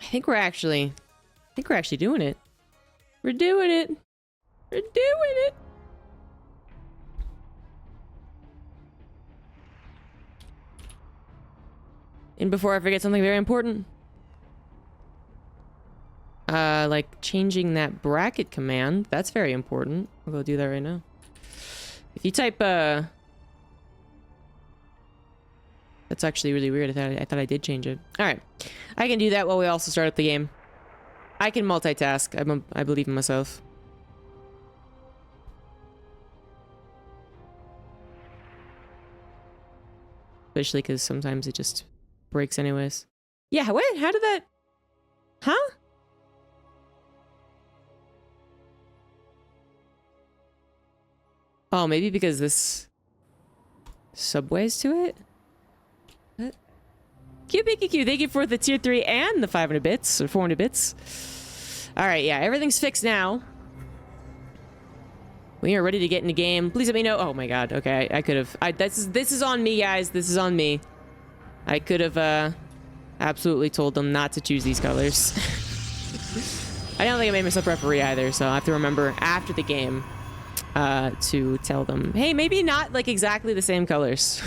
think we're actually doing it. We're doing it. We're doing it. And before I forget something very important, like changing that bracket command, that's very important. I'll go do that right now. If you type, that's actually really weird. I thought I did change it. All right, I can do that while we also start up the game. I can multitask. I believe in myself. Especially because sometimes it just breaks anyways. Yeah, wait, how did that... Huh? Oh, maybe because this subways to it? What? QBQQ, thank you for the tier 3 and the 500 bits, or 400 bits. Alright, yeah, everything's fixed now. We are ready to get in the game. Please let me know. Oh my god, okay, I could have... This is on me, guys. This is on me. I could have, absolutely told them not to choose these colors. I don't think I made myself referee either, so I have to remember after the game to tell them, hey, maybe not, like, exactly the same colors.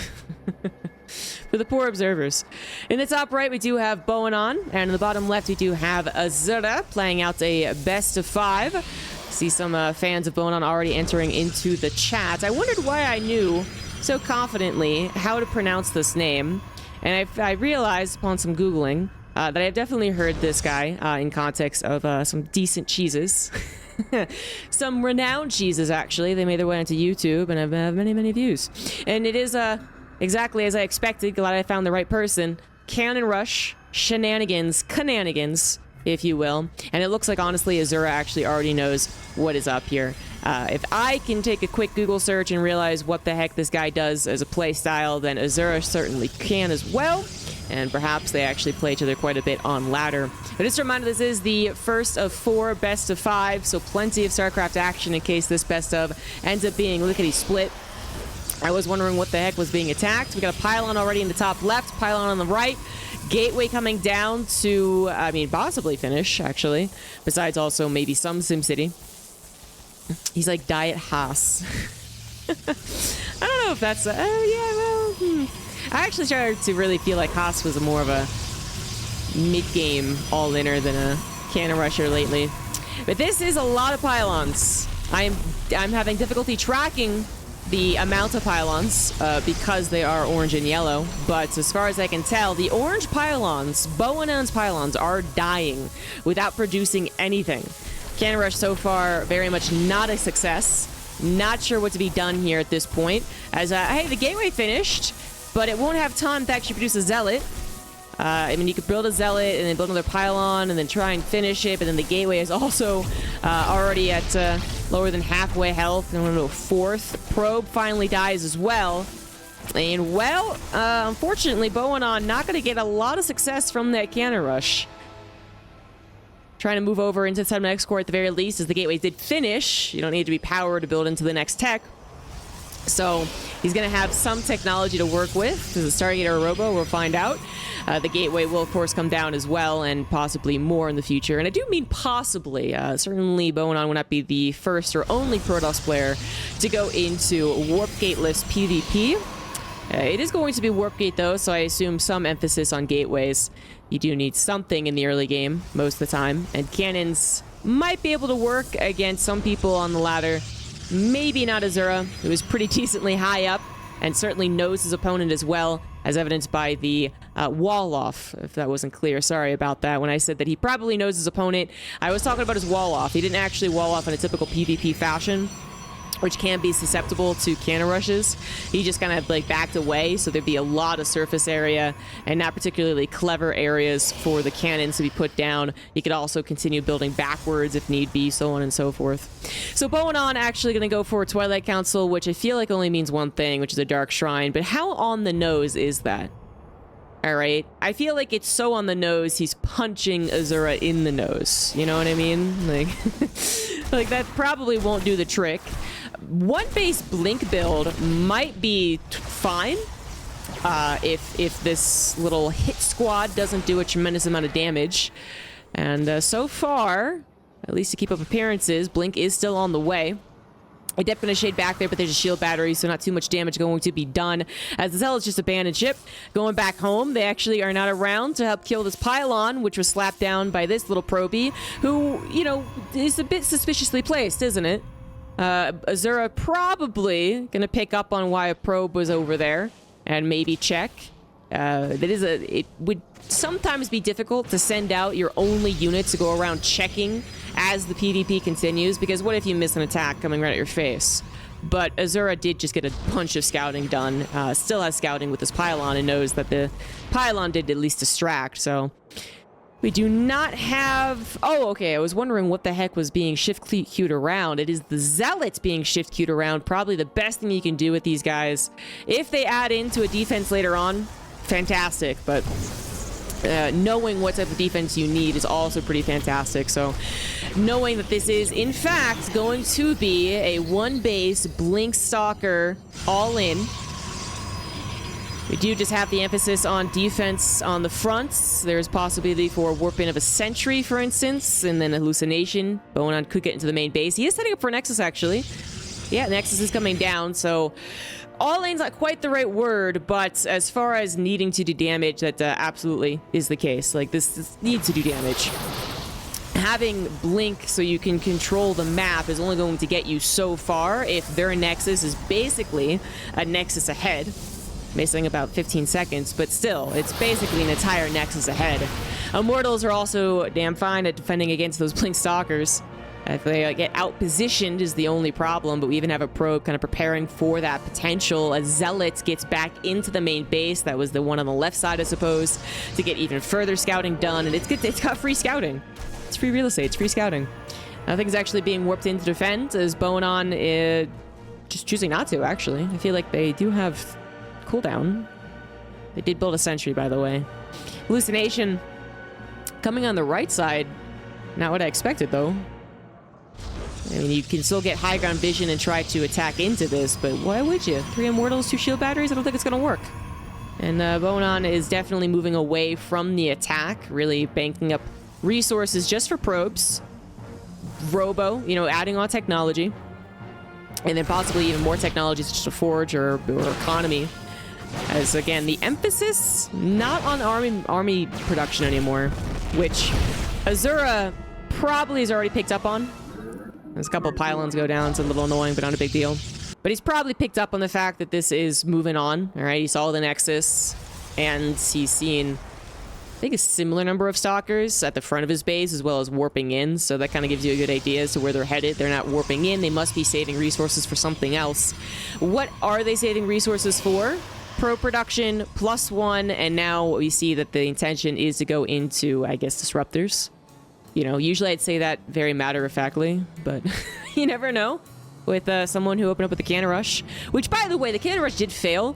For the poor observers. In the top right, we do have boanaan, and in the bottom left, we do have Azura playing out a best of 5. See some fans of boanaan already entering into the chat. I wondered why I knew so confidently how to pronounce this name, and I realized upon some Googling that I've definitely heard this guy in context of some decent cheeses. Some renowned cheeses, actually. They made their way onto YouTube and have many, many views. And it is exactly as I expected. Glad I found the right person. Cannon Rush, Shenanigans, if you will. And it looks like, honestly, Azura actually already knows what is up here. If I can take a quick Google search and realize what the heck this guy does as a play style, then Azura certainly can as well. And perhaps they actually play each other quite a bit on ladder. But just a reminder, this is the first of 4 best of 5, so plenty of StarCraft action in case this best of ends up being lickety-split. I was wondering what the heck was being attacked. We got a pylon already in the top left, pylon on the right. Gateway coming down to, I mean, possibly finish, actually. Besides also maybe some SimCity. He's like Diet Haas. I don't know if that's, yeah, well, I actually started to really feel like Haas was more of a mid-game all-inner than a cannon rusher lately. But this is a lot of pylons. I'm having difficulty tracking the amount of pylons because they are orange and yellow. But as far as I can tell, the orange pylons, boanaan's pylons, are dying without producing anything. Cannon rush so far very much not a success. Not sure what to be done here at this point. As hey, the gateway finished, but it won't have time to actually produce a zealot. I mean, you could build a zealot and then build another pylon and then try and finish it, but then the gateway is also already at lower than halfway health. And we're going to a 4th. Probe finally dies as well. And, well, unfortunately, boanaan not going to get a lot of success from that cannon rush. Trying to move over into the next core at the very least, as the gateways did finish. You don't need to be powered to build into the next tech. So he's going to have some technology to work with. Does it Stargate or a Robo? We'll find out. The gateway will, of course, come down as well, and possibly more in the future. And I do mean possibly. Certainly, boanaan will not be the first or only Protoss player to go into Warp Gateless PvP. It is going to be Warp Gate, though, so I assume some emphasis on gateways. You do need something in the early game, most of the time. And cannons might be able to work against some people on the ladder. Maybe not Azura, who is pretty decently high up and certainly knows his opponent as well, as evidenced by the wall off, if that wasn't clear. Sorry about that. When I said that he probably knows his opponent, I was talking about his wall off. He didn't actually wall off in a typical PvP fashion, which can be susceptible to cannon rushes. He just kind of like backed away, so there'd be a lot of surface area and not particularly clever areas for the cannons to be put down. You could also continue building backwards if need be, so on and so forth. So boanaan actually going to go for a Twilight Council, which I feel like only means one thing, which is a Dark Shrine. But how on the nose is that? All right, I feel like it's so on the nose, he's punching Azura in the nose. You know what I mean? Like, like that probably won't do the trick. One base blink build might be fine if this little hit squad doesn't do a tremendous amount of damage. And so far, at least to keep up appearances, Blink is still on the way. I dip a shade back there, but there's a shield battery, so not too much damage going to be done. As the Zealots just abandoned ship, going back home. They actually are not around to help kill this pylon, which was slapped down by this little probie, who, you know, is a bit suspiciously placed, isn't it? Azura probably gonna pick up on why a probe was over there and maybe check. It would sometimes be difficult to send out your only unit to go around checking as the PvP continues, because what if you miss an attack coming right at your face? But Azura did just get a bunch of scouting done. Still has scouting with this pylon and knows that the pylon did at least distract, so we do not have... Oh, okay, I was wondering what the heck was being shift-queued around. It is the Zealots being shift-queued around. Probably the best thing you can do with these guys. If they add into a defense later on, fantastic, but knowing what type of defense you need is also pretty fantastic. So knowing that this is, in fact, going to be a one-base Blink Stalker all-in. We do just have the emphasis on defense on the fronts. There's possibility for warping of a sentry, for instance, and then a hallucination. Boanaan could get into the main base. He is setting up for Nexus, actually. Yeah, Nexus is coming down, so all in's not quite the right word, but as far as needing to do damage, that absolutely is the case. Like, this needs to do damage. Having Blink so you can control the map is only going to get you so far if their Nexus is basically a Nexus ahead. Missing about 15 seconds, but still, it's basically an entire Nexus ahead. Immortals are also damn fine at defending against those Blink Stalkers. If they get out-positioned is the only problem, but we even have a probe kind of preparing for that potential. A Zealot gets back into the main base. That was the one on the left side, I suppose, to get even further scouting done, and it's got free scouting. It's free real estate, it's free scouting. Nothing's actually being warped in to defend, as Boanaan is just choosing not to, actually. I feel like they do have cooldown. They did build a sentry, by the way. Hallucination coming on the right side. Not what I expected, though. I mean, you can still get high ground vision and try to attack into this, but why would you? 3 Immortals, 2 shield batteries? I don't think it's going to work. And Boanaan is definitely moving away from the attack, really banking up resources just for probes. Robo, you know, adding on technology. And then possibly even more technology, such as a forge or economy. As, again, the emphasis not on army production anymore, which Azura probably has already picked up on. There's a couple of pylons go down. It's a little annoying, but not a big deal. But he's probably picked up on the fact that this is moving on. All right, he saw the Nexus, and he's seen, I think, a similar number of stalkers at the front of his base, as well as warping in. So that kind of gives you a good idea as to where they're headed. They're not warping in. They must be saving resources for something else. What are they saving resources for? Pro production, +1, and now we see that the intention is to go into, I guess, disruptors. You know, usually I'd say that very matter-of-factly, but you never know with someone who opened up with the cannon rush. Which, by the way, the cannon rush did fail,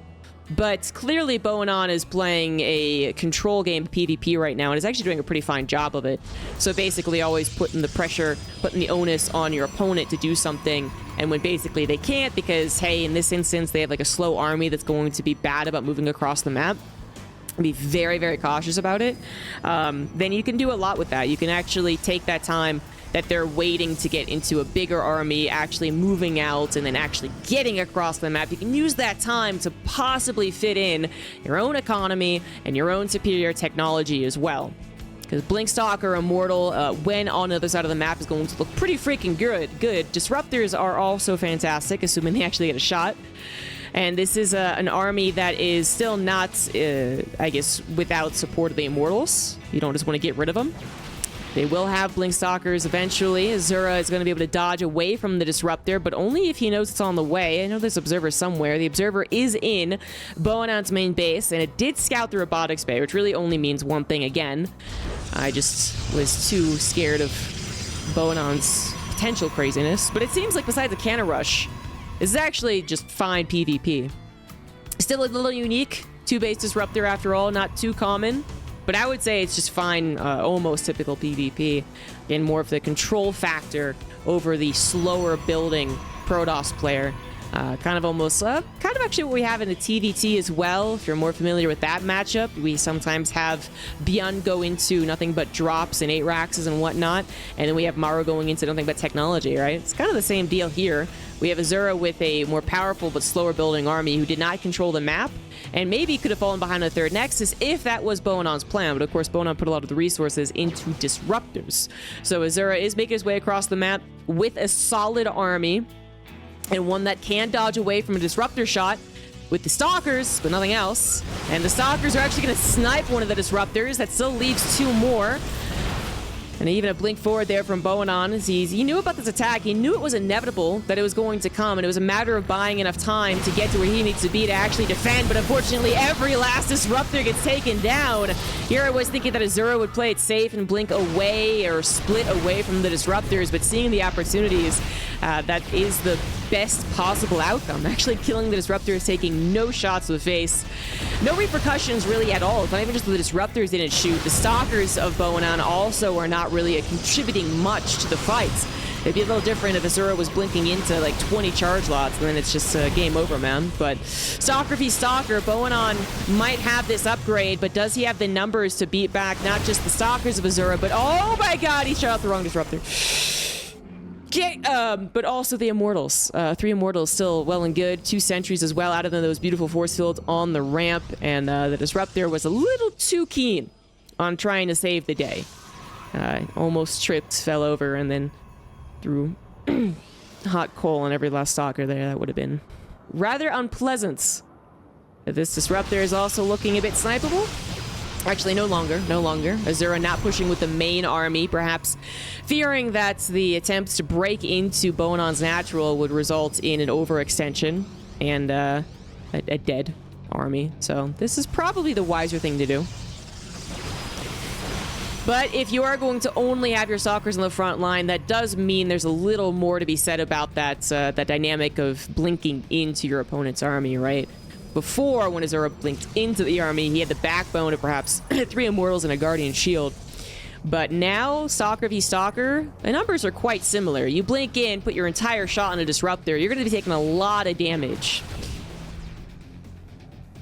but clearly Boanaan is playing a control game PvP right now and is actually doing a pretty fine job of it. So basically always putting the pressure, putting the onus on your opponent to do something, and when basically they can't because, hey, in this instance, they have like a slow army that's going to be bad about moving across the map. Be very, very cautious about it. Then you can do a lot with that. You can actually take that time that they're waiting to get into a bigger army, actually moving out, and then actually getting across the map. You can use that time to possibly fit in your own economy and your own superior technology as well. Because Blink Stalker Immortal, when on the other side of the map, is going to look pretty freaking good. Disruptors are also fantastic, assuming they actually get a shot. And this is an army that is still not, I guess, without support of the Immortals. You don't just want to get rid of them. They will have Blink Stalkers eventually. Azura is going to be able to dodge away from the Disruptor, but only if he knows it's on the way. I know there's Observer somewhere. The Observer is in Boanaan's main base, and it did scout the Robotics Bay, which really only means one thing again. I just was too scared of Boanaan's potential craziness. But it seems like besides a cannon rush, this is actually just fine PvP. Still a little unique. 2-base Disruptor after all, not too common. But I would say it's just fine, almost typical PvP. Again, more of the control factor over the slower building Protoss player. Kind of almost, kind of actually what we have in the TVT as well. If you're more familiar with that matchup, we sometimes have Bjorn go into nothing but drops and 8 Raxes and whatnot. And then we have Maru going into nothing but technology, right? It's kind of the same deal here. We have Azura with a more powerful but slower building army who did not control the map and maybe could have fallen behind the third Nexus if that was boanaan's plan. But of course, boanaan put a lot of the resources into disruptors. So Azura is making his way across the map with a solid army and one that can dodge away from a disruptor shot with the Stalkers, but nothing else. And the Stalkers are actually going to snipe one of the disruptors. That still leaves 2 more. And even a blink forward there from boanaan as he knew about this attack. He knew it was inevitable that it was going to come, and it was a matter of buying enough time to get to where he needs to be to actually defend. But unfortunately, every last disruptor gets taken down. Here I was thinking that Azura would play it safe and blink away or split away from the disruptors, but seeing the opportunities, that is the best possible outcome. Actually killing the disruptors, taking no shots to the face. No repercussions really at all. It's not even just the disruptors didn't shoot. The stalkers of boanaan also are not really contributing much to the fights. It'd be a little different if Azura was blinking into like 20 charge lots, and then it's just game over, man. But Stalker v Stalker, boanaan might have this upgrade, but does he have the numbers to beat back not just the Stalkers of Azura, but oh my god, he shot out the wrong disruptor. But also the Immortals. 3 Immortals still well and good. 2 sentries as well out of those beautiful force fields on the ramp, and the Disruptor was a little too keen on trying to save the day. Almost tripped, fell over, and then threw hot coal on every last stalker there. That would have been rather unpleasant. This Disruptor is also looking a bit snipeable. Actually, no longer. Azura not pushing with the main army, perhaps fearing that the attempts to break into boanaan's natural would result in an overextension and a dead army. So this is probably the wiser thing to do. But if you are going to only have your stalkers on the front line, that does mean there's a little more to be said about that dynamic of blinking into your opponent's army, right? Before, when Azura blinked into the army, he had the backbone of perhaps 3 Immortals and a Guardian Shield. But now, Stalker v Stalker, the numbers are quite similar. You blink in, put your entire shot on a Disruptor, you're going to be taking a lot of damage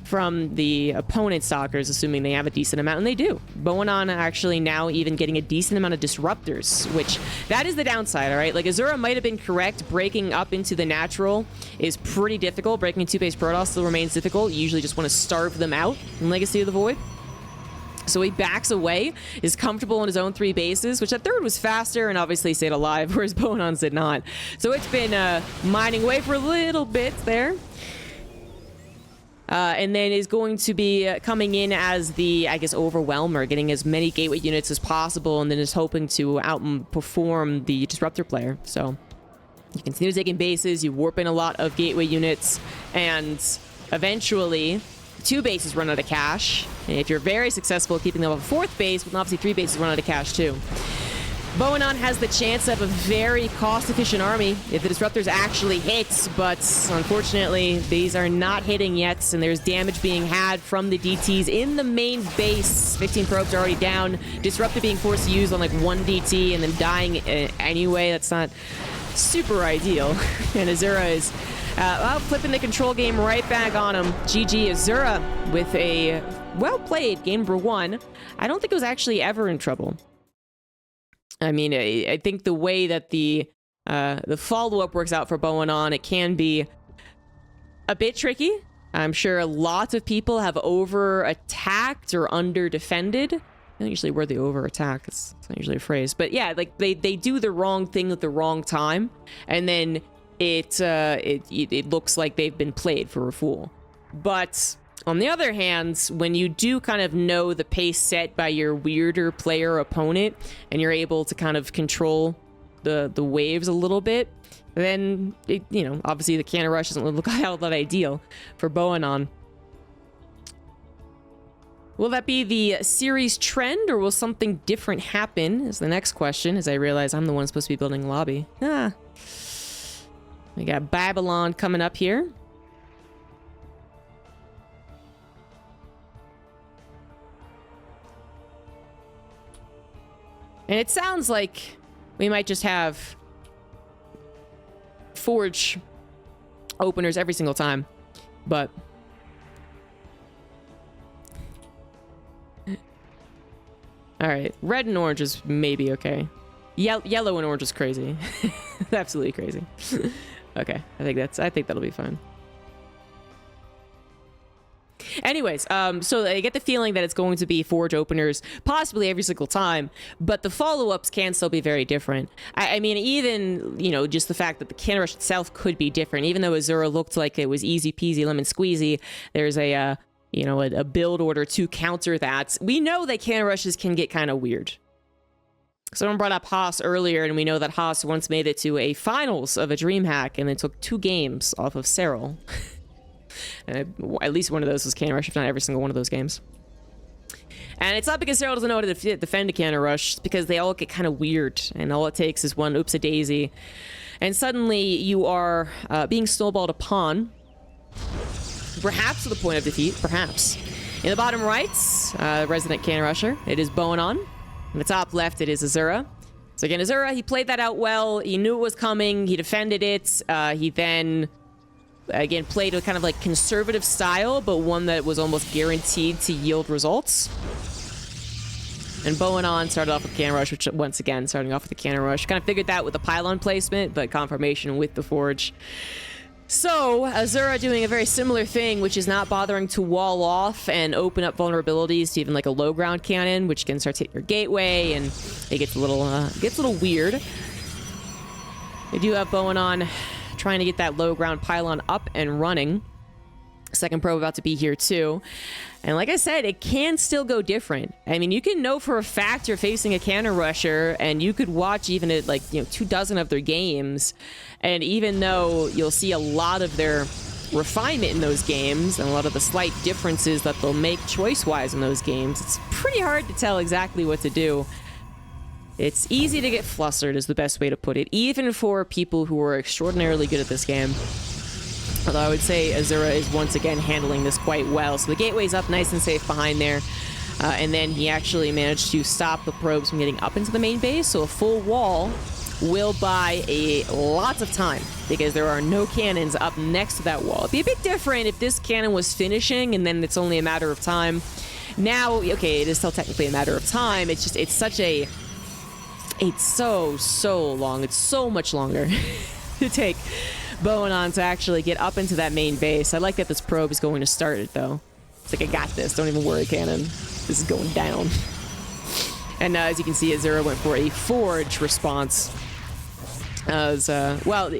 from the opponent's Stalkers, assuming they have a decent amount, and they do. boanaan actually now even getting a decent amount of Disruptors, which that is the downside, all right? Like, Azura might have been correct. Breaking up into the natural is pretty difficult. Breaking into base Protoss still remains difficult. You usually just want to starve them out in Legacy of the Void. So he backs away, is comfortable in his own 3 bases, which that third was faster and obviously stayed alive, whereas boanaan's did not. So it's been mining away for a little bit there. And then is going to be coming in as the, I guess, overwhelmer, getting as many gateway units as possible, and then is hoping to outperform the Disruptor player. So you continue taking bases, you warp in a lot of gateway units, and eventually 2 bases run out of cash. And if you're very successful keeping them up a 4th base, well, obviously 3 bases run out of cash too. boanaan has the chance of a very cost-efficient army if the Disruptors actually hit, but unfortunately, these are not hitting yet, and there's damage being had from the DTs in the main base. 15 probes are already down. Disruptor being forced to use on like 1 DT and then dying anyway. That's not super ideal. And Azura is flipping the control game right back on him. GG Azura with a well-played game number 1. I don't think it was actually ever in trouble. I mean, I think the way that the follow-up works out for boanaan, it can be a bit tricky. I'm sure lots of people have over-attacked or under-defended. Not usually word the over-attack. It's not usually a phrase. But yeah, like they do the wrong thing at the wrong time, and then it looks like they've been played for a fool. But on the other hand, when you do kind of know the pace set by your weirder player opponent, and you're able to kind of control the waves a little bit, then, obviously the counter rush doesn't look all that ideal for boanaan. Will that be the series trend, or will something different happen, is the next question, as I realize I'm the one supposed to be building a lobby. We got Babylon coming up here. And it sounds like we might just have Forge openers every single time. But all right, red and orange is maybe okay. Yellow and orange is crazy. Absolutely crazy. Okay, I think that'll be fine. Anyways, so I get the feeling that it's going to be forge openers possibly every single time, but the follow-ups can still be very different. I mean, even, you know, just the fact that the cannon rush itself could be different. Even though Azura looked like it was easy peasy lemon squeezy, there's a, you know, a build order to counter that. We know that cannon rushes can get kind of weird. Someone brought up Haas earlier, and we know that Haas once made it to a finals of a DreamHack and then took 2 games off of Cyril. At least one of those was cannon rush, if not every single one of those games. And it's not because Cyril doesn't know how to defend a cannon rush, it's because they all get kind of weird, and all it takes is one oops-a-daisy. And suddenly you are being snowballed upon, perhaps to the point of defeat, perhaps. In the bottom right, resident cannon rusher, it is boanaan. In the top left, it is Azura. So again, Azura, he played that out well. He knew it was coming. He defended it. He then, again, played a kind of like conservative style, but one that was almost guaranteed to yield results. And boanaan started off with cannon rush, which once again, starting off with the cannon rush. Kind of figured that with the pylon placement, but confirmation with the forge. So, Azura doing a very similar thing, which is not bothering to wall off and open up vulnerabilities to even like a low ground cannon, which can start to hit your gateway, and it gets a little weird. They do have boanaan trying to get that low ground pylon up and running. Second probe about to be here too. And like I said, it can still go different. I mean, you can know for a fact you're facing a cannon rusher, and you could watch even at like, you know, 24 of their games, and even though you'll see a lot of their refinement in those games and a lot of the slight differences that they'll make choice-wise in those games, it's pretty hard to tell exactly what to do. It's easy to get flustered is the best way to put it, even for people who are extraordinarily good at this game. Although I would say Azura is once again handling this quite well. So the gateway's up nice and safe behind there. And then he actually managed to stop the probes from getting up into the main base. So a full wall will buy lots of time, because there are no cannons up next to that wall. It'd be a bit different if this cannon was finishing and then it's only a matter of time. Now, okay, it is still technically a matter of time. It's just, it's so long. It's so much longer to take boanaan to actually get up into that main base. I like that this probe is going to start it, though. It's like, I got this. Don't even worry, cannon. This is going down. And as you can see, Azura went for a forge response. Well,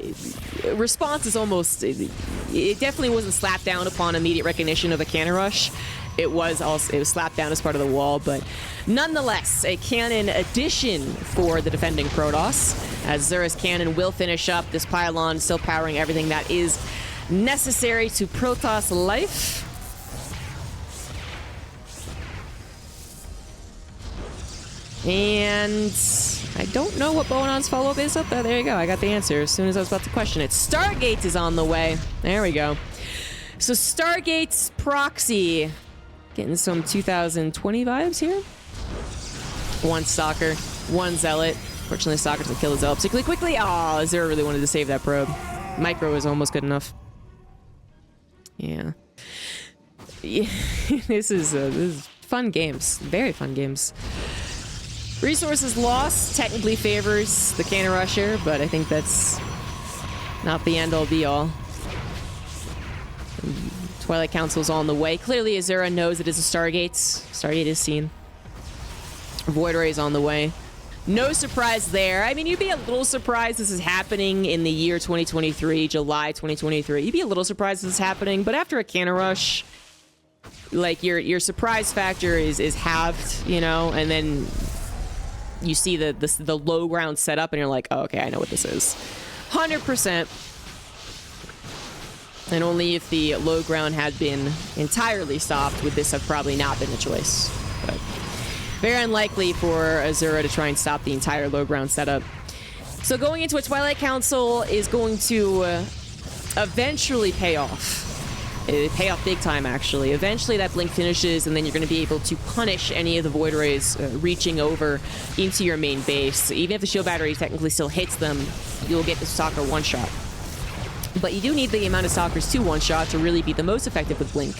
response is almost... It definitely wasn't slapped down upon immediate recognition of a cannon rush. It was slapped down as part of the wall, but nonetheless, a cannon addition for the defending Protoss, as Azura's cannon will finish up this pylon, still powering everything that is necessary to Protoss life. And I don't know what boanaan's follow-up is up there. There you go. I got the answer as soon as I was about to question it. Stargate is on the way. There we go. So Stargate's proxy. Getting some 2020 vibes here. One Stalker, one Zealot. Fortunately, Stalker doesn't kill the Zealot particularly quickly. Oh, Azura really wanted to save that probe. Micro is almost good enough. Yeah. This is fun games. Very fun games. Resources lost technically favors the cannon rusher, but I think that's not the end-all be-all. Twilight Council's on the way. Clearly, Azura knows it is a Stargate. Stargate is seen. Void Ray is on the way. No surprise there. I mean, you'd be a little surprised this is happening in the year 2023, July 2023. You'd be a little surprised this is happening, but after a cannon rush, like, your surprise factor is halved, you know, and then you see the low ground setup, and you're like, oh, okay, I know what this is. 100%. And only if the low ground had been entirely stopped would this have probably not been a choice. But very unlikely for Azura to try and stop the entire low ground setup. So going into a Twilight Council is going to eventually pay off. Pay off big time, actually. Eventually that blink finishes, and then you're going to be able to punish any of the Void Rays reaching over into your main base. Even if the shield battery technically still hits them, you'll get the Stalker one-shot. But you do need the amount of stalkers to one-shot to really be the most effective with Blink.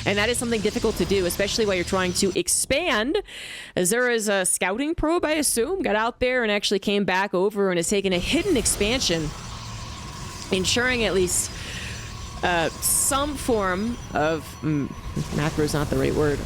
And that is something difficult to do, especially while you're trying to expand. Azura's scouting probe, I assume, got out there and actually came back over and has taken a hidden expansion, ensuring at least some form of... macro is not the right word.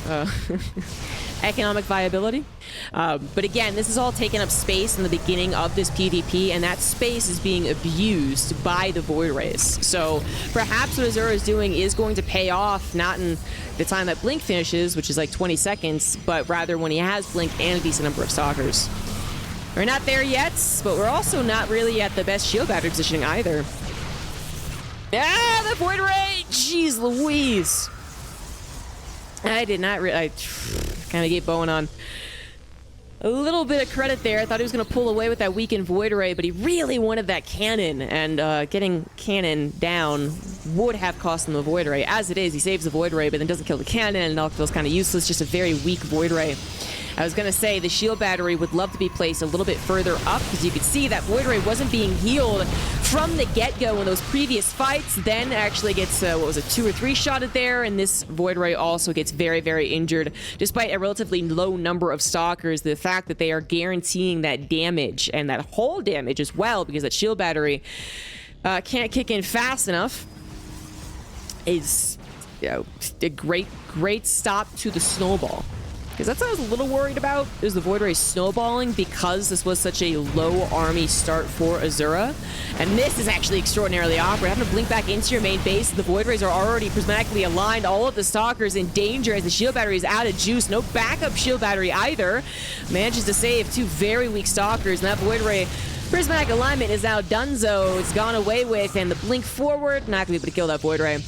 Economic viability. But again, this is all taking up space in the beginning of this PvP, and that space is being abused by the Void Rays. So perhaps what Azura is doing is going to pay off, not in the time that Blink finishes, which is like 20 seconds, but rather when he has Blink and a decent number of stalkers. We're not there yet, but we're also not really at the best shield battery positioning either. Ah, the Void Ray! Jeez Louise! I did not I kind of gave boanaan a little bit of credit there. I thought he was going to pull away with that weakened Void Ray, but he really wanted that cannon, and getting cannon down would have cost him the Void Ray. As it is, he saves the Void Ray, but then doesn't kill the cannon, and it all feels kind of useless, just a very weak Void Ray. I was going to say the shield battery would love to be placed a little bit further up, because you could see that Void Ray wasn't being healed from the get-go in those previous fights. Then actually gets, 2 or 3 shotted there, and this Void Ray also gets very, very injured. Despite a relatively low number of stalkers, the fact that they are guaranteeing that damage, and that whole damage as well, because that shield battery can't kick in fast enough, is a great stop to the snowball. Because that's what I was a little worried about, is the Void Ray snowballing, because this was such a low army start for Azura. And this is actually extraordinarily awkward. Having to blink back into your main base, the Void Rays are already prismatically aligned. All of the stalkers in danger as the shield battery is out of juice. No backup shield battery either. Manages to save 2 very weak stalkers, and that Void Ray prismatic alignment is now donezo. It's gone away with, and the blink forward, not going to be able to kill that Void Ray.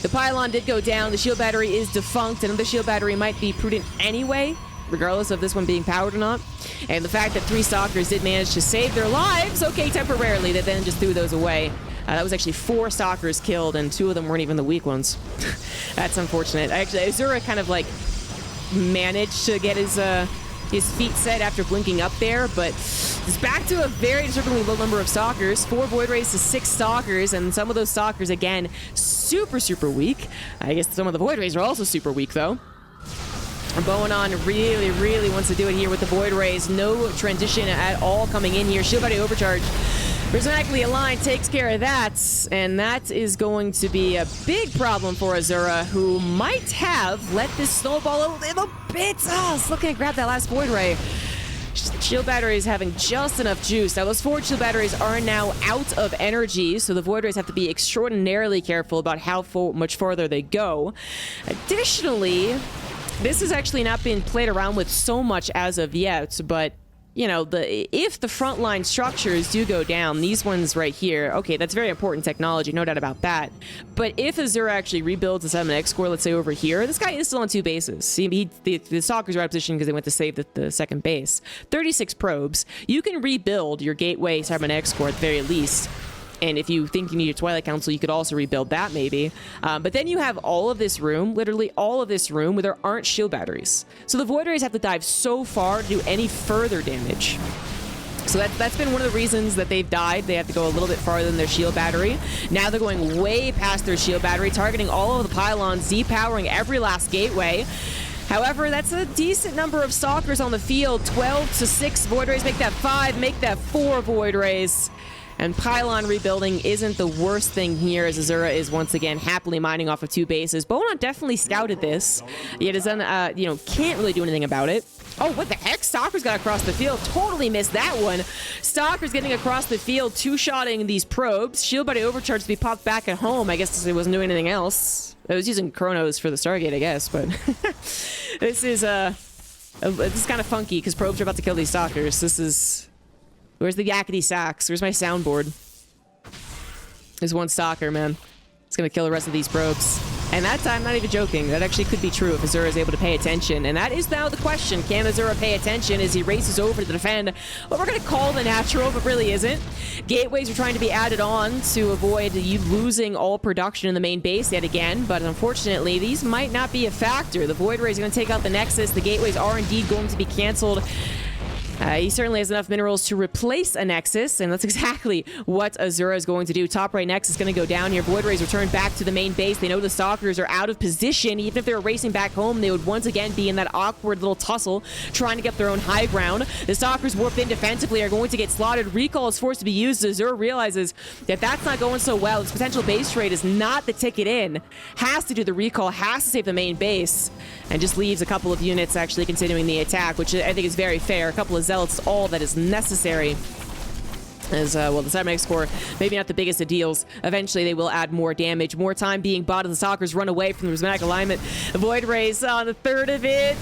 The pylon did go down. The shield battery is defunct. Another shield battery might be prudent anyway, regardless of this one being powered or not. And the fact that 3 stalkers did manage to save their lives, okay, temporarily, they then just threw those away. That was actually 4 stalkers killed, and 2 of them weren't even the weak ones. That's unfortunate. Actually, Azura kind of like managed to get his feet set after blinking up there, but it's back to a very disturbingly low number of stalkers. 4 Void Rays to 6 stalkers, and some of those stalkers, again, super weak. I guess some of the Void Rays are also super weak, though. boanaan really wants to do it here with the Void Rays. No transition at all coming in here. Shield battery overcharge. Prismatically aligned takes care of that, and that is going to be a big problem for Azura, who might have let this snowball a little bit. Oh, I was looking to grab that last Void Ray. Shield battery is having just enough juice. Now, those forward shield batteries are now out of energy, so the Void Rays have to be extraordinarily careful about how much farther they go. Additionally, this has actually not been played around with so much as of yet, but you know, if the frontline structures do go down, these ones right here, okay, that's very important technology, no doubt about that. But if Azura actually rebuilds the 7X core, let's say over here, this guy is still on 2 bases. See, the stalkers are out of position because they went to save the 2nd base. 36 probes. You can rebuild your gateway Cybernetic core at the very least. And if you think you need a Twilight Council, you could also rebuild that maybe. But then you have all of this room, literally all of this room, where there aren't shield batteries. So the Void Rays have to dive so far to do any further damage. So that's been one of the reasons that they've died. They have to go a little bit farther than their shield battery. Now they're going way past their shield battery, targeting all of the pylons, depowering every last gateway. However, that's a decent number of stalkers on the field. 12 to 6 Void Rays, make that 5, make that 4 Void Rays. And pylon rebuilding isn't the worst thing here, as Azura is once again happily mining off of 2 bases. boanaan definitely scouted this, yet is can't really do anything about it. Oh, what the heck? Stalkers got across the field. Totally missed that one. Stalkers getting across the field, 2-shotting these probes. Shield body overcharge to be popped back at home. I guess it wasn't doing anything else. I was using Chronos for the Stargate, I guess, but this is kind of funky because probes are about to kill these stalkers. This is... Where's the yakety sax? Where's my soundboard? There's 1 stalker, man. It's gonna kill the rest of these probes. And that time, not even joking, that actually could be true if Azura is able to pay attention. And that is now the question. Can Azura pay attention as he races over to defend what we're gonna call the natural, but really isn't? Gateways are trying to be added on to avoid you losing all production in the main base yet again, but unfortunately, these might not be a factor. The Void Ray is gonna take out the Nexus. The gateways are indeed going to be canceled. He certainly has enough minerals to replace a Nexus, and that's exactly what Azura is going to do. Top right Nexus is going to go down here. Void Rays return back to the main base. They know the Stalkers are out of position. Even if they were racing back home, they would once again be in that awkward little tussle, trying to get their own high ground. The Stalkers warped in defensively are going to get slaughtered. Recall is forced to be used. Azura realizes that that's not going so well. This potential base trade is not the ticket in. Has to do the recall, has to save the main base, and just leaves a couple of units actually continuing the attack, which I think is very fair. A couple of Zealots, all that is necessary. As well, the Cybernetics Core, maybe not the biggest of deals. Eventually, they will add more damage. More time being bought as the Stalkers run away from the prismatic alignment. The Void Rays on the third of it.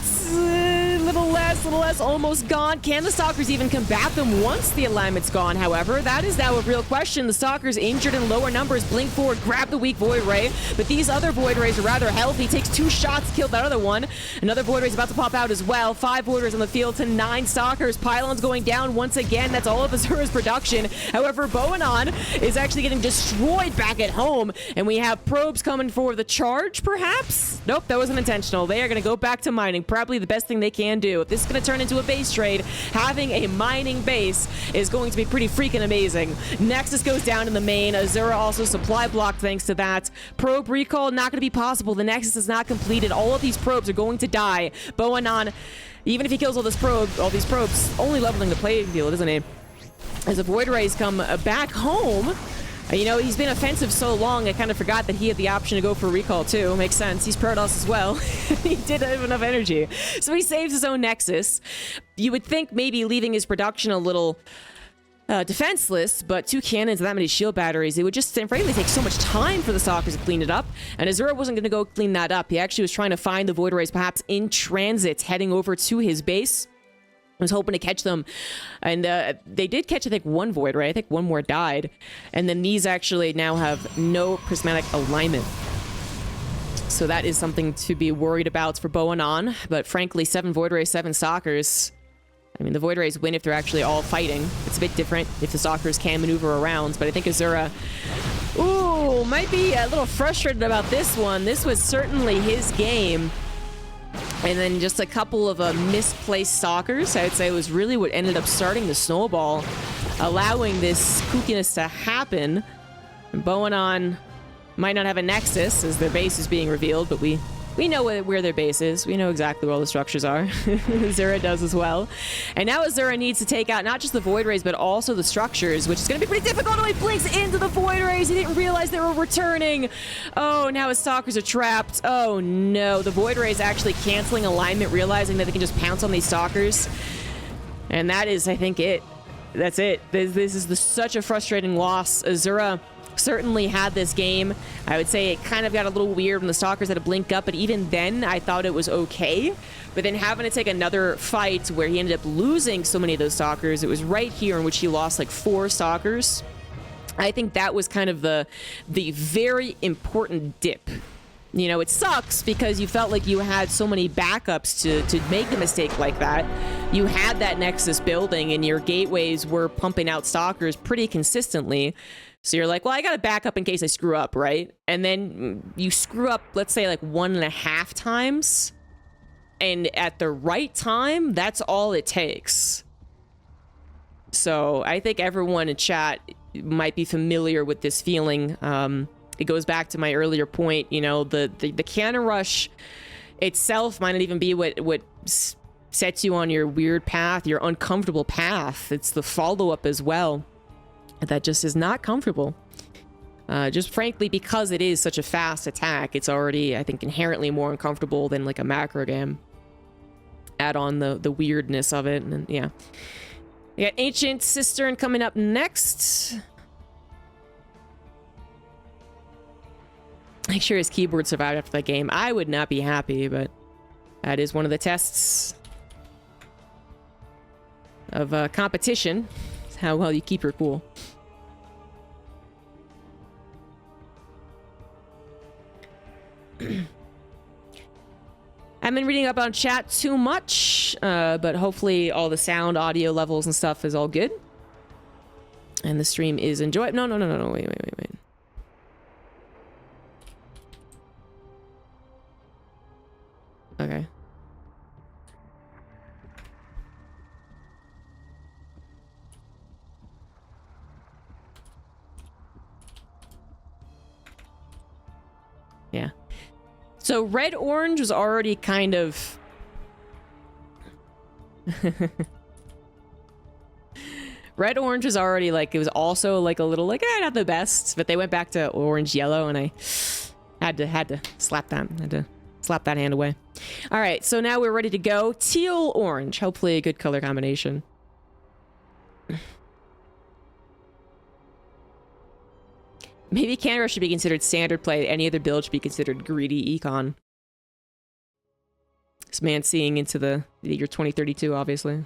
Little less, almost gone. Can the Stalkers even combat them once the alignment's gone, however? That is now a real question. The Stalkers injured in lower numbers. Blink forward, grab the weak Void Ray. But these other Void Rays are rather healthy. Takes 2 shots to kill that other one. Another Void Ray's about to pop out as well. 5 Void Rays on the field to 9 Stalkers. Pylons going down once again. That's all of Azura's production. However, boanaan is actually getting destroyed back at home. And we have probes coming for the charge, perhaps? Nope, that wasn't intentional. They are going to go back to mining. Probably the best thing they can do. If this is going to turn into a base trade, having a mining base is going to be pretty freaking amazing. Nexus goes down in the main. Azura also supply blocked thanks to that. Probe recall, not going to be possible. The Nexus is not completed. All of these probes are going to die. boanaan, even if he kills all these probes, only leveling the playing field, isn't he? As the Void Rays come back home, you know, he's been offensive so long, I kind of forgot that he had the option to go for recall too. Makes sense. He's Protoss as well. He did have enough energy. So he saves his own Nexus. You would think maybe leaving his production a little defenseless, but 2 cannons and that many shield batteries, it would just frankly take so much time for the Stalkers to clean it up. And Azura wasn't going to go clean that up. He actually was trying to find the Void Rays perhaps in transit, heading over to his base. I was hoping to catch them, and they did catch, I think, 1 Void Ray. I think 1 more died. And then these actually now have no prismatic alignment. So that is something to be worried about for boanaan. But frankly, 7 Void Rays, 7 Stalkers. I mean, the Void Rays win if they're actually all fighting. It's a bit different if the Stalkers can maneuver around. But I think Azura, ooh, might be a little frustrated about this one. This was certainly his game. And then just a couple of misplaced Stalkers, I would say, was really what ended up starting the snowball, allowing this kookiness to happen. And boanaan might not have a Nexus as their base is being revealed, but we know where their base is. We know exactly where all the structures are. Azura does as well. And now Azura needs to take out not just the Void Rays, but also the structures, which is going to be pretty difficult. Oh, he blinks into the Void Rays. He didn't realize they were returning. Oh, now his Stalkers are trapped. Oh, no. The Void Rays actually canceling alignment, realizing that they can just pounce on these Stalkers. And that is, I think, it. That's it. This is such a frustrating loss. Azura certainly had this game. I would say it kind of got a little weird when the Stalkers had to blink up, but even then I thought it was okay. But then having to take another fight where he ended up losing so many of those Stalkers, it was right here in which he lost like 4 Stalkers. I think that was kind of the very important dip. You know, it sucks because you felt like you had so many backups to make a mistake like that. You had that Nexus building and your gateways were pumping out Stalkers pretty consistently. So you're like, well, I got to back up in case I screw up, right? And then you screw up, let's say, like 1.5 times. And at the right time, that's all it takes. So I think everyone in chat might be familiar with this feeling. It goes back to my earlier point, you know, the cannon rush itself might not even be what sets you on your weird path, your uncomfortable path. It's the follow-up as well that just is not comfortable. Just frankly, because it is such a fast attack, it's already, I think, inherently more uncomfortable than like a macro game. Add on the weirdness of it, and then, yeah. We got Ancient Cistern coming up next. Make sure his keyboard survived after that game. I would not be happy, but that is one of the tests of competition. It's how well you keep your cool. I've been reading up on chat too much, but hopefully all the sound, audio levels and stuff is all good. And the stream is enjoyed. No, wait. Okay. So red-orange was already kind of... Red-orange was already, like, it was also, like, a little, like, not the best. But they went back to orange-yellow, and I had to slap that. Had to slap that hand away. All right, so now we're ready to go. Teal-orange. Hopefully a good color combination. Maybe Cannon Rush should be considered standard play. Any other build should be considered greedy econ. This man seeing into the year 2032, obviously.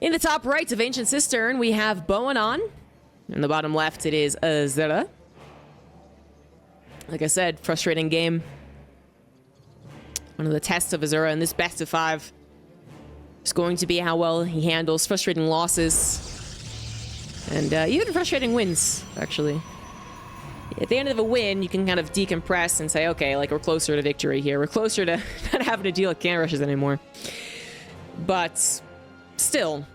In the top right of Ancient Cistern, we have boanaan. In the bottom left, it is Azura. Like I said, frustrating game. One of the tests of Azura in this best of 5 is going to be how well he handles frustrating losses. And even frustrating wins, actually. At the end of a win, you can kind of decompress and say, okay, like, we're closer to victory here. We're closer to not having to deal with can rushes anymore. But still,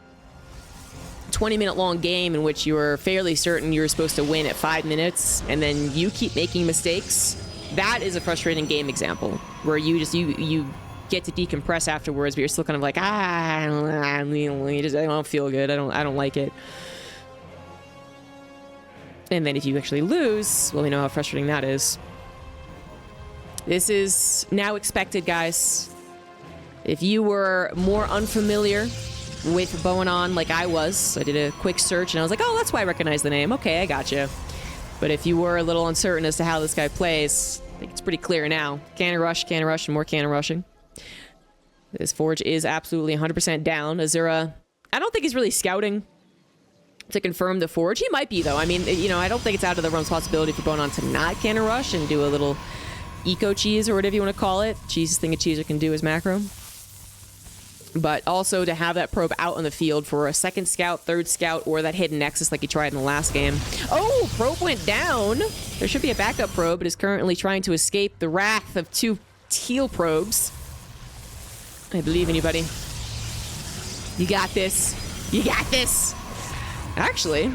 20-minute long game in which you were fairly certain you were supposed to win at 5 minutes, and then you keep making mistakes. That is a frustrating game example where you just you get to decompress afterwards, but you're still kind of like, I don't feel good. I don't like it. And then if you actually lose, well, we know how frustrating that is. This is now expected, guys. If you were more unfamiliar with boanaan like I was, I did a quick search and I was like, oh, that's why I recognize the name. Okay, I gotcha. But if you were a little uncertain as to how this guy plays, I think it's pretty clear now. Cannon rush, and more cannon rushing. This forge is absolutely 100% down. Azura, I don't think he's really scouting to confirm the forge. He might be, though. I mean, you know, I don't think it's out of the realm's possibility for boanaan to not cannon rush and do a little eco cheese or whatever you want to call it. Cheesiest thing a cheeser can do is macro. But also to have that probe out on the field for a second scout, third scout, or that hidden nexus like he tried in the last game. Oh, probe went down. There should be a backup probe. It is currently trying to escape the wrath of 2 teal probes. I believe in you, buddy. You got this. You got this. Actually,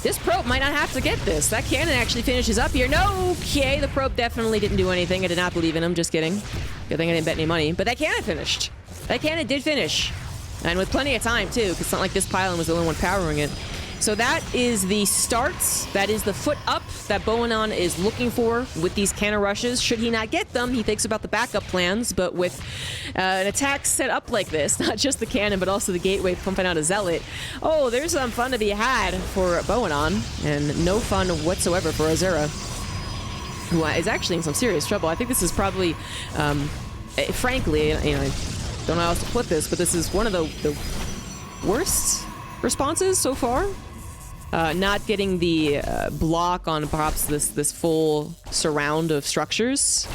this probe might not have to get this. That cannon actually finishes up here. No, okay, the probe definitely didn't do anything. I did not believe in him. Just kidding. Good thing I didn't bet any money. But that cannon finished. That cannon did finish. And with plenty of time, too, because it's not like this pylon was the only one powering it. So that is the start. That is the foot up that boanaan is looking for with these cannon rushes. Should he not get them, he thinks about the backup plans. But with an attack set up like this, not just the cannon, but also the gateway pumping out a zealot, oh, there's some fun to be had for boanaan, and no fun whatsoever for Azura, who is actually in some serious trouble. I think this is probably, frankly, you know, I don't know how else to put this, but this is one of the worst responses so far. Not getting the block on perhaps this full surround of structures.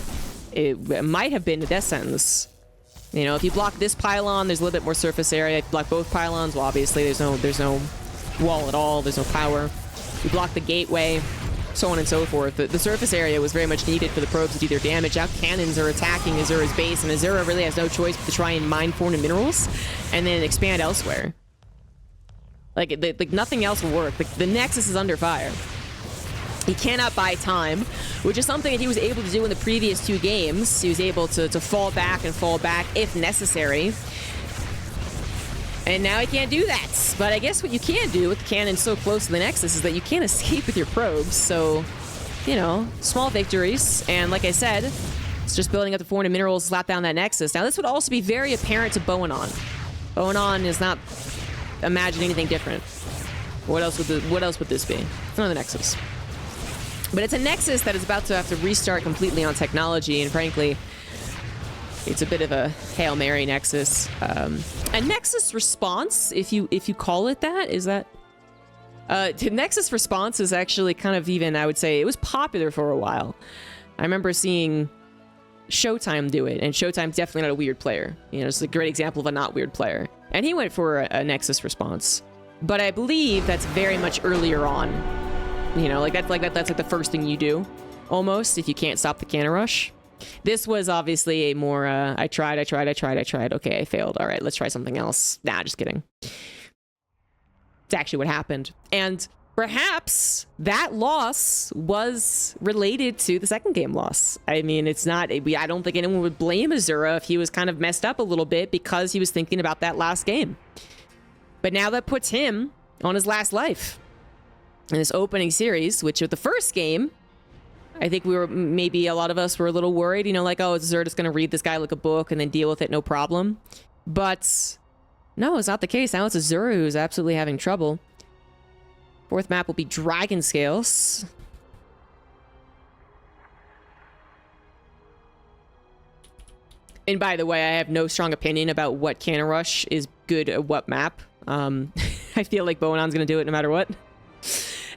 It might have been a death sentence. You know, if you block this pylon, there's a little bit more surface area. If you block both pylons, well, obviously there's no wall at all. There's no power. You block the gateway, so on and so forth. The surface area was very much needed for the probes to do their damage. Now cannons are attacking Azura's base, and Azura really has no choice but to try and mine foreign minerals and then expand elsewhere. Like nothing else will work. The Nexus is under fire. He cannot buy time, which is something that he was able to do in the previous 2 games. He was able to fall back if necessary. And now he can't do that. But I guess what you can do with the cannon so close to the Nexus is that you can't escape with your probes. So, you know, small victories. And like I said, it's just building up the foreign minerals, slap down that Nexus. Now, this would also be very apparent to boanaan. Boanaan is not imagining anything different. What else would this be? It's another Nexus. But it's a Nexus that is about to have to restart completely on technology, and frankly, it's a bit of a Hail Mary Nexus. A Nexus response, if you call it that, is that... the Nexus response is actually kind of even, I would say, it was popular for a while. I remember seeing Showtime do it, and Showtime's definitely not a weird player. You know, it's a great example of a not weird player. And he went for a Nexus response. But I believe that's very much earlier on. You know, that's like the first thing you do, almost, if you can't stop the cannon rush. This was obviously a more, I tried. Okay, I failed. All right, let's try something else. Nah, just kidding. It's actually what happened. And perhaps that loss was related to the second game loss. I mean, it's not, I don't think anyone would blame Azura if he was kind of messed up a little bit because he was thinking about that last game. But now that puts him on his last life in this opening series, which with the first game, I think maybe a lot of us were a little worried, you know, like, oh, is Azura just going to read this guy like a book and then deal with it, no problem. But no, it's not the case. Now it's Azura who's absolutely having trouble. Fourth map will be Dragon Scales. And by the way, I have no strong opinion about what Cannon Rush is good at what map. I feel like boanaan's going to do it no matter what.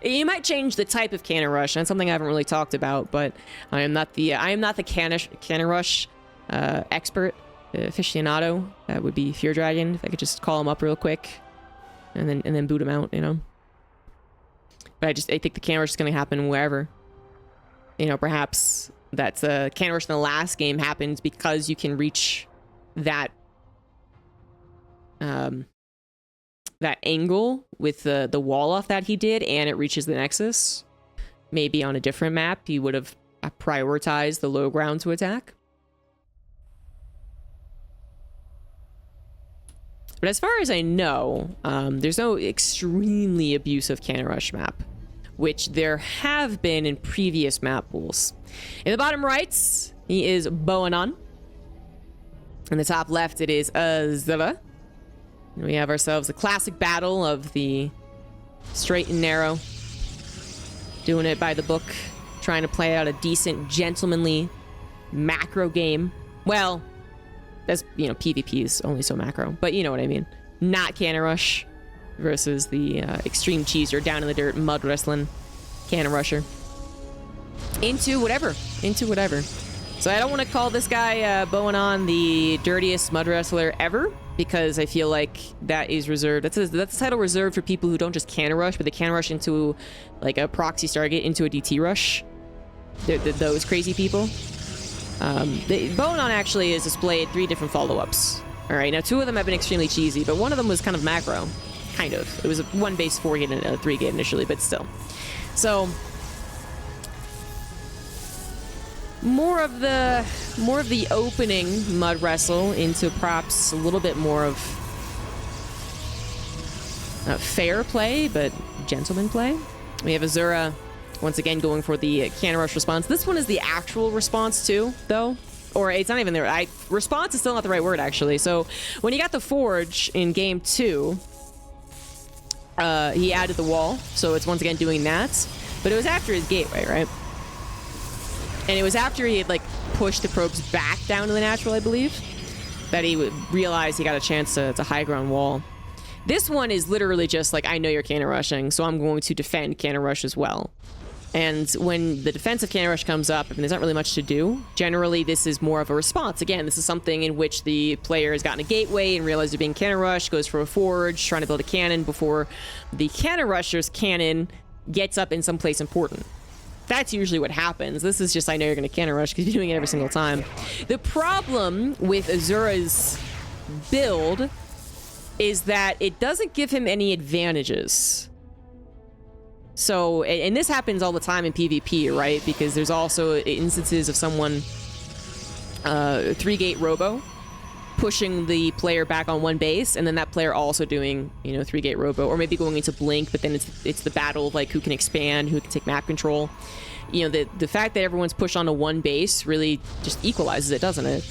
You might change the type of Cannon Rush. That's something I haven't really talked about, but I am not the Cannon Rush expert, aficionado. That would be Fear Dragon. If I could just call him up real quick and then boot him out, you know. But I think the Cannon Rush is going to happen wherever. You know, perhaps that's Cannon Rush in the last game happens because you can reach that that angle with the wall off that he did, and it reaches the Nexus. Maybe on a different map, he would have prioritized the low ground to attack. But as far as I know, there's no extremely abusive Cannon Rush map, which there have been in previous map pools. In the bottom right, he is boanaan. In the top left, it is Azura. And we have ourselves a classic battle of the straight and narrow. Doing it by the book. Trying to play out a decent, gentlemanly macro game. Well, that's, you know, PvP is only so macro. But you know what I mean. Not Cannon Rush versus the extreme cheeser, down in the dirt, mud wrestling Cannon Rusher. Into whatever. So I don't want to call this guy boanaan the dirtiest mud wrestler ever, because I feel like that is reserved. That's a title reserved for people who don't just Cannon Rush, but they Cannon Rush into like a proxy Stargate into a DT rush. Those crazy people. boanaan actually has displayed 3 different follow-ups. All right, now 2 of them have been extremely cheesy, but one of them was kind of macro. Kind of. It was a 1 base 4 gate and a 3 gate initially, but still. So more of the opening mud wrestle into perhaps a little bit more of fair play, but gentleman play. We have Azura once again going for the Cannon Rush response. This one is the actual response too, though. Or it's not even there. Response is still not the right word, actually. So when he got the Forge in game 2, he added the wall. So it's once again doing that. But it was after his gateway, right? And it was after he had, like, pushed the probes back down to the natural, I believe, that he would realize he got a chance to high ground wall. This one is literally just like, I know you're Cannon Rushing, so I'm going to defend Cannon Rush as well. And when the defensive Cannon Rush comes up, and there's not really much to do, generally this is more of a response. Again, this is something in which the player has gotten a gateway and realized they're being Cannon Rush, goes for a Forge, trying to build a cannon before the Cannon Rusher's cannon gets up in some place important. That's usually what happens. This is just, I know you're going to Cannon Rush because you're doing it every single time. The problem with Azura's build is that it doesn't give him any advantages. So, and this happens all the time in PvP, right? Because there's also instances of someone 3-gate robo pushing the player back on 1 base, and then that player also doing, you know, 3-gate robo, or maybe going into blink, but then it's the battle of like who can expand, who can take map control. You know, the fact that everyone's pushed onto 1 base really just equalizes it, doesn't it?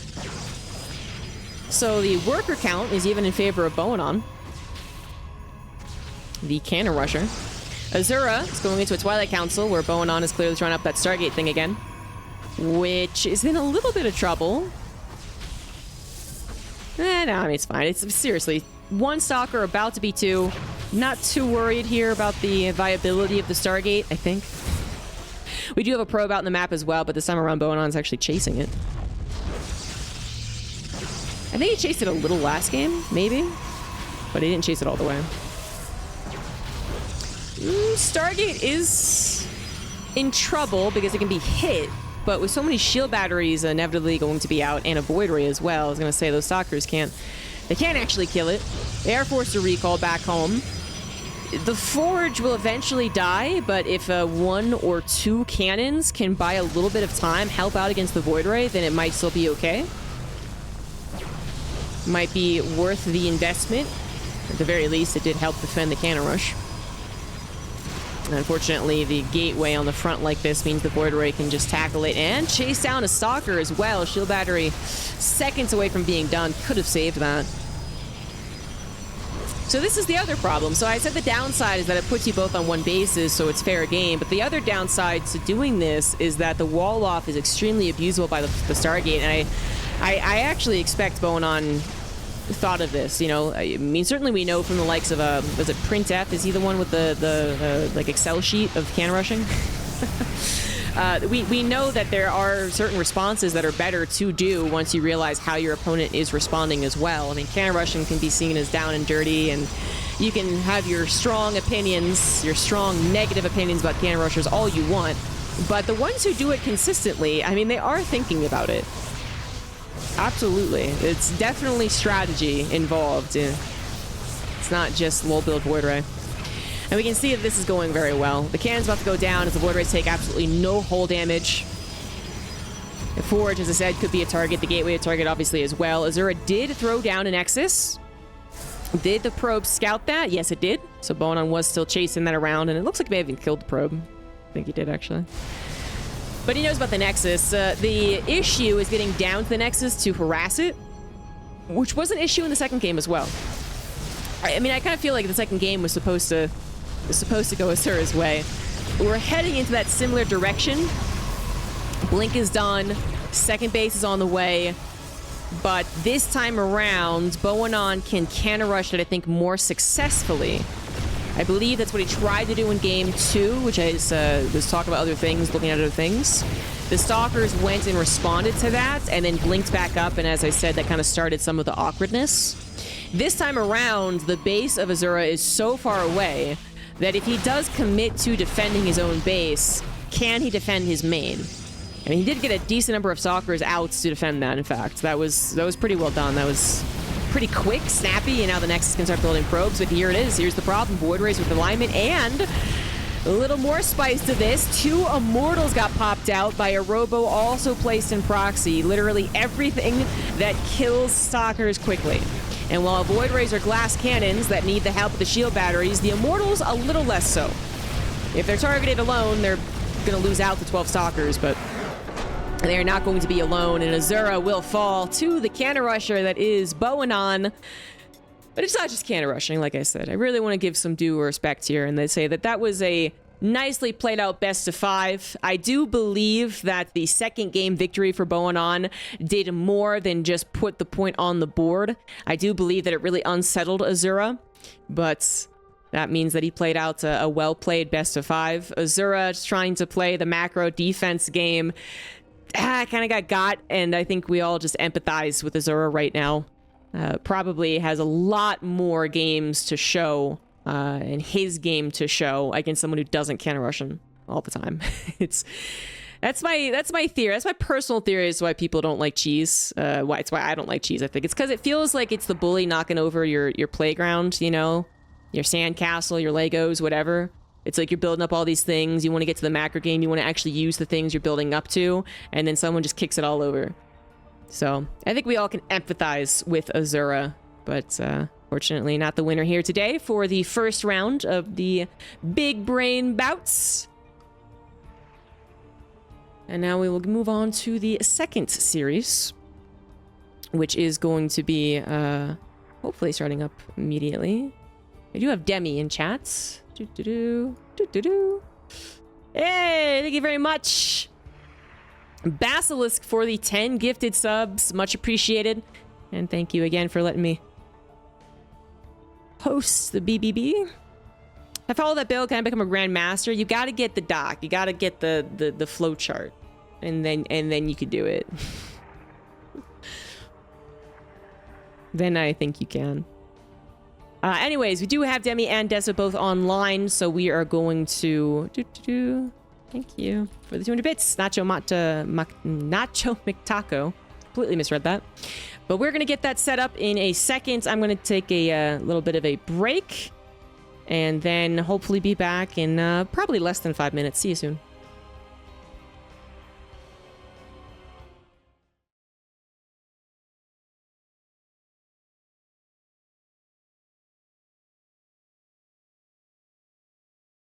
So the worker count is even in favor of boanaan, the Cannon Rusher. Azura is going into a Twilight Council, where boanaan is clearly trying up that Stargate thing again, which is in a little bit of trouble. No, I mean, it's fine. It's seriously 1 Stalker, about to be 2. Not too worried here about the viability of the Stargate, I think. We do have a probe out in the map as well, but this time around boanaan's actually chasing it. I think he chased it a little last game, maybe, but he didn't chase it all the way. Stargate is in trouble because it can be hit but with so many shield batteries inevitably going to be out, and a Void Ray as well, I was going to say those stalkers can't actually kill it. They are forced to recall back home. The Forge will eventually die, but if 1 or 2 cannons can buy a little bit of time, help out against the Void Ray, then it might still be okay. Might be worth the investment. At the very least, it did help defend the cannon rush. Unfortunately, the gateway on the front like this means the Void Ray can just tackle it and chase down a Stalker as well. Shield battery seconds away from being done. Could have saved that. So this is the other problem. So I said the downside is that it puts you both on one basis, so it's fair game. But the other downside to doing this is that the wall off is extremely abusable by the Stargate. And I actually expect boanaan thought of this, you know. I mean, certainly we know from the likes of was it Printf? Is he the one with the like Excel sheet of can rushing? We know that there are certain responses that are better to do once you realize how your opponent is responding as well. I mean, can rushing can be seen as down and dirty, and you can have your strong opinions, your strong negative opinions about can rushers all you want, but the ones who do it consistently, I mean, they are thinking about it. Absolutely. It's definitely strategy involved. It's not just low build Void Ray. And we can see that this is going very well. The cannon's about to go down as the Void Rays take absolutely no hull damage. The Forge, as I said, could be a target. The Gateway a target, obviously, as well. Azura did throw down an Nexus. Did the probe scout that? Yes, it did. So boanaan was still chasing that around, and it looks like he may have even killed the probe. I think he did, actually. But he knows about the Nexus. The issue is getting down to the Nexus to harass it, which was an issue in the second game as well. I mean, I kind of feel like the second game was supposed to go Azura's way. We're heading into that similar direction. Blink is done. Second base is on the way. But this time around, boanaan can cannon rush it, I think, more successfully. I believe that's what he tried to do in game 2, which is was talk about other things, looking at other things. The Stalkers went and responded to that, and then blinked back up, and as I said, that kind of started some of the awkwardness. This time around, the base of Azura is so far away that if he does commit to defending his own base, can he defend his main? I mean, he did get a decent number of Stalkers out to defend that, in fact. That was pretty well done. That was pretty quick, snappy, and now the Nexus can start building probes, but here it is. Here's the problem. Void Rays with alignment, and a little more spice to this. 2 Immortals got popped out by a Robo also placed in proxy. Literally everything that kills Stalkers quickly. And while Void Rays are glass cannons that need the help of the shield batteries, the Immortals a little less so. If they're targeted alone, they're going to lose out to 12 Stalkers, but they are not going to be alone, and Azura will fall to the cannon rusher that is boanaan. But it's not just cannon rushing, like I said. I really want to give some due respect here, and they say that that was a nicely played out best of 5. I do believe that the second game victory for boanaan did more than just put the point on the board. I do believe that it really unsettled Azura, but that means that he played out a well-played best of 5. Azura just trying to play the macro defense game. Kind of got, and I think we all just empathize with Azura right now. Probably has a lot more games to show, and his game to show against someone who doesn't cannon rush him all the time. That's my theory. That's my personal theory as to why people don't like cheese. It's why I don't like cheese. I think it's because it feels like it's the bully knocking over your playground. You know, your sandcastle, your Legos, whatever. It's like you're building up all these things. You want to get to the macro game. You want to actually use the things you're building up to. And then someone just kicks it all over. So I think we all can empathize with Azura. But fortunately, not the winner here today for the first round of the Big Brain Bouts. And now we will move on to the second series, which is going to be hopefully starting up immediately. I do have Demi in chats. Hey, thank you very much. Basilisk for the 10 gifted subs. Much appreciated. And thank you again for letting me host the BBB. If I follow that build, can I become a Grandmaster? You got to get the doc. You got to get the flow chart. And then you could do it. Then I think you can. Anyways, we do have Demi and Dessa both online, so we are going to Thank you for the 200 bits. Nacho McTaco. Completely misread that. But we're going to get that set up in a second. I'm going to take a little bit of a break. And then hopefully be back in probably less than 5 minutes. See you soon.